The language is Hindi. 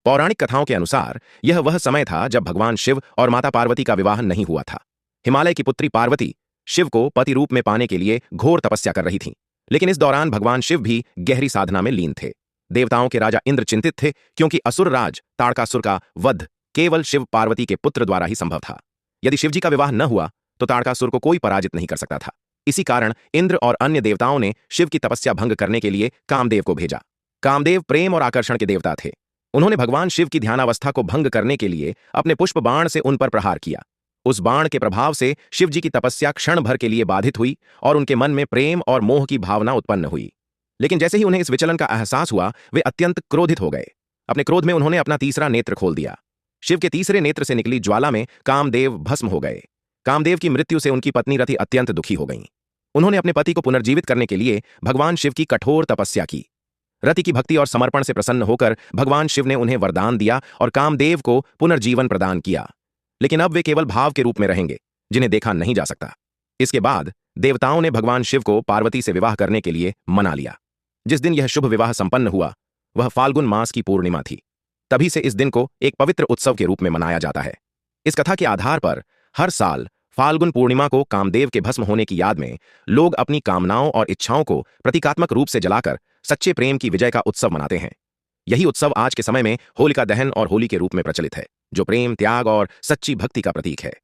पौराणिक कथाओं के अनुसार यह वह समय था जब भगवान शिव और माता पार्वती का विवाह नहीं हुआ था। हिमालय की पुत्री पार्वती शिव को पति रूप में पाने के लिए घोर तपस्या कर रही थीं, लेकिन इस दौरान भगवान शिव भी गहरी साधना में लीन थे। देवताओं के राजा इंद्र चिंतित थे, क्योंकि असुर राज ताड़कासुर का वध केवल शिव पार्वती के पुत्र द्वारा ही संभव था। यदि शिवजी का विवाह न हुआ तो ताड़कासुर को कोई पराजित नहीं कर सकता था। इसी कारण इंद्र और अन्य देवताओं ने शिव की तपस्या भंग करने के लिए कामदेव को भेजा। कामदेव प्रेम और आकर्षण के देवता थे। उन्होंने भगवान शिव की ध्यानावस्था को भंग करने के लिए अपने पुष्प बाण से उन पर प्रहार किया। उस बाण के प्रभाव से शिवजी की तपस्या क्षण भर के लिए बाधित हुई और उनके मन में प्रेम और मोह की भावना उत्पन्न हुई। लेकिन जैसे ही उन्हें इस विचलन का एहसास हुआ, वे अत्यंत क्रोधित हो गए। अपने क्रोध में उन्होंने अपना तीसरा नेत्र खोल दिया। शिव के तीसरे नेत्र से निकली ज्वाला में कामदेव भस्म हो गए। कामदेव की मृत्यु से उनकी पत्नी रति अत्यंत दुखी हो गईं। उन्होंने अपने पति को पुनर्जीवित करने के लिए भगवान शिव की कठोर तपस्या की। रति की भक्ति और समर्पण से प्रसन्न होकर भगवान शिव ने उन्हें वरदान दिया और कामदेव को पुनर्जीवन प्रदान किया। लेकिन अब वे केवल भाव के रूप में रहेंगे, जिन्हें देखा नहीं जा सकता। इसके बाद देवताओं ने भगवान शिव को पार्वती से विवाह करने के लिए मना लिया। जिस दिन यह शुभ विवाह संपन्न हुआ वह फाल्गुन मास की पूर्णिमा थी। तभी से इस दिन को एक पवित्र उत्सव के रूप में मनाया जाता है। इस कथा के आधार पर हर साल फाल्गुन पूर्णिमा को कामदेव के भस्म होने की याद में लोग अपनी कामनाओं और इच्छाओं को प्रतीकात्मक रूप से जलाकर सच्चे प्रेम की विजय का उत्सव मनाते हैं। यही उत्सव आज के समय में होलिका दहन और होली के रूप में प्रचलित है, जो प्रेम, त्याग और सच्ची भक्ति का प्रतीक है।